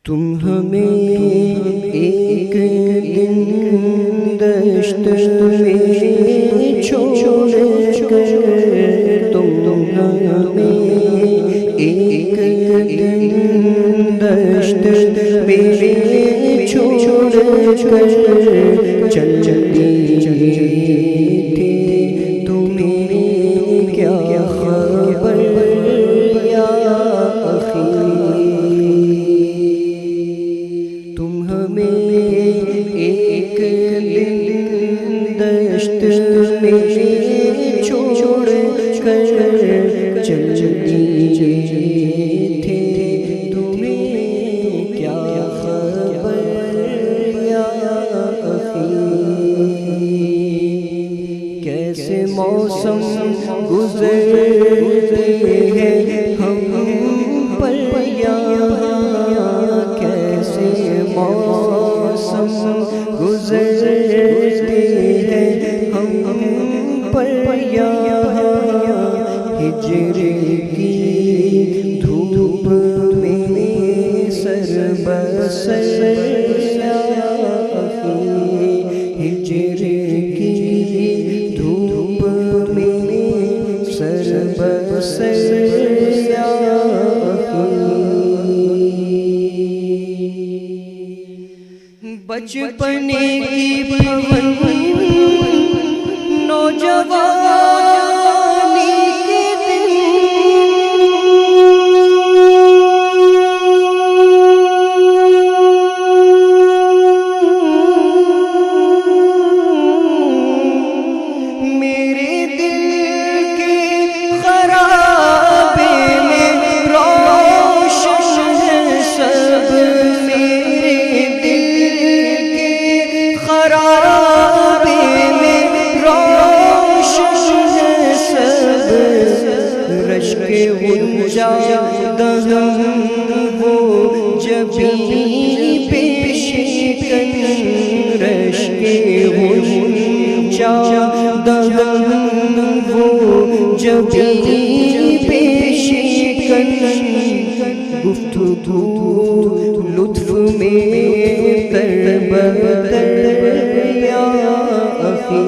تم ہمیں ایک دن دشت میں چھوڑ کر، تم ہمیں ایک دن دشت میں چھوڑ کر چل چلے تھے، تمہیں کیا خبر یا اخی؟ تم ہمیں ایک دن دشت میں چھوڑ کر چل دیے تھے، تمہیں کیا خبر یا اخی؟ کیسے موسم گزرتے ہیں ہم پر یہاں، کیسے موسم گزرتے ہیں ہم پر یہاں، ہجر کی دھوپ میں سر بسر یا اخی، ہجر کی دھوپ میں سر بسر یا اخی۔ بچپنے کی بھون نوجوانی کے دن، میرے دل کے خرابے میں روشن ہے سب، میرے دل کے خرابے میں روشن ہے سب، رشک غنچہ دہن وہ جبیں پیش کن، رشک غنچہ دہن وہ جبیں پیش کن، گفتگو لطف میں تر بدر یا اخی،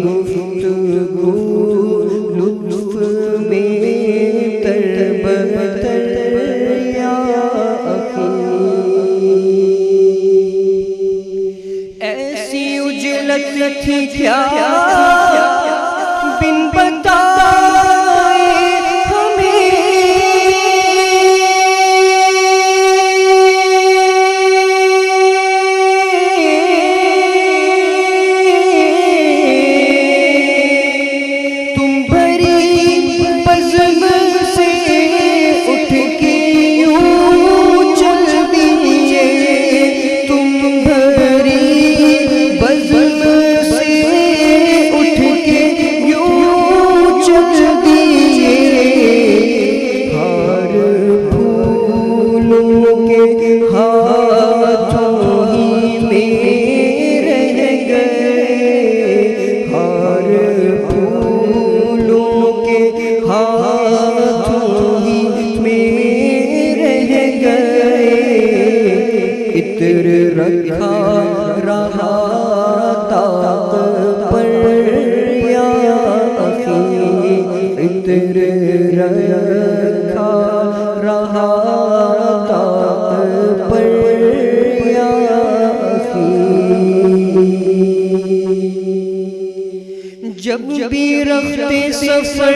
گفتگو لطف میں تر بدر یا اخی، ایسی اجلت تھی کیا بن بتائے ہمیں، تم بھری بزم سے اٹھ کے یوں چل دیے، تم بھری بزم سے اٹھ کے یوں چل دیے، ہار پھولوں کے ہاتھوں ہی میں رہ گئے، ہار پھولوں کے ہاتھوں ہی میں رہ گئے، عطر رکھا رہا طاق پر یا اخی، عطر رکھا رہا طاق پر یا اخی، جب بھی رختے سفر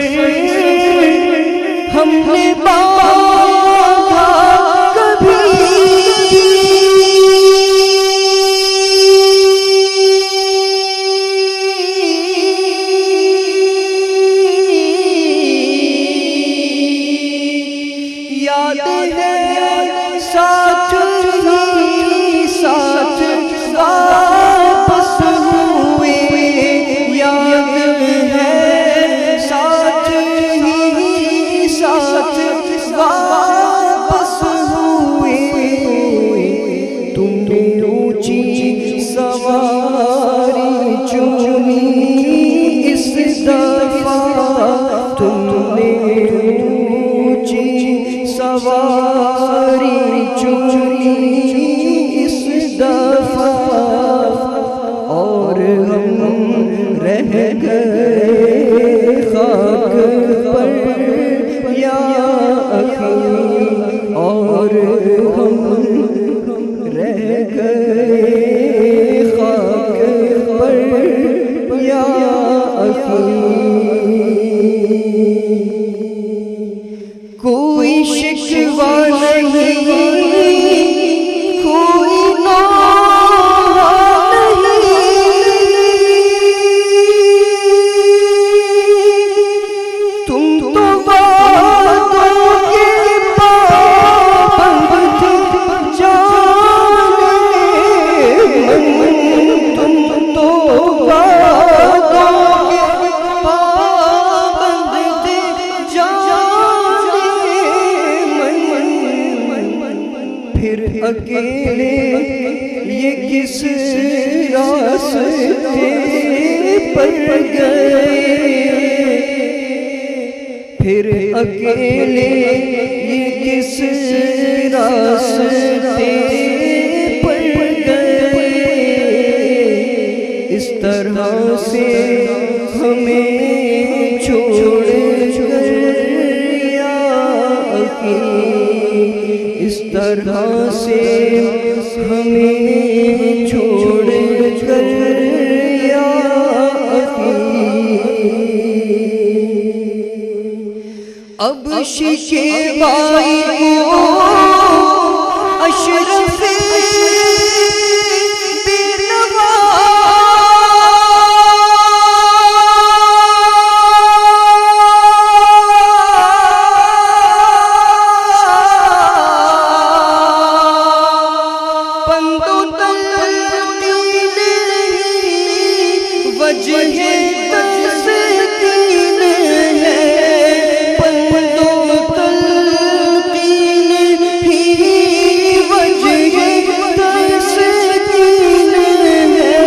ہم نے باندھا کبھی، یاد ہے ساتھ ہی ساتھ واپس ہوئے، یاد ہے ساتھ ہی ساتھ واپس ہوئے، تم نے اونچی سواری چنی اس دفعہ، تم نے اونچی سواری چنی اس دفعہ اور ہم رہ گئے خاک پر یا اخی، اور ہم رہ گئے خاک پر یا اخی۔ کوئی شکوہ نہیں، کوئی نوحہ نہیں، تم تو وعدوں کے پابند جانے من، تم تو وعدوں کے پابند جانے من، پھر اکیلے یہ کس راستے پر گئے، پھر اکیلے یہ کس راستے پر گئے، اس طرح سے ہمیں چھوڑ کر یا اخی، اس طرح سے ہمیں چھوڑ کر یا اخی۔ اب شکوائی کو اشرف وجہ تسکین ہے، پند و تلقین ہی وجہ تسکین ہے،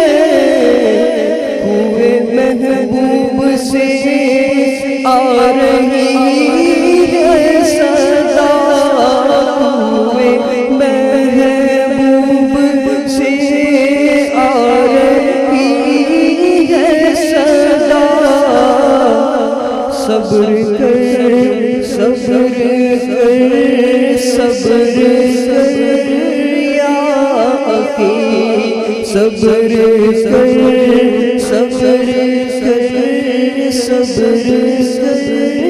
ہوئے محبوب سے آ رہی ہے صدا، ہوئے محبوب سے آ رہی صبر کر صبر کر صبر کر یا اخی، صبر کر صبر کر صبر کر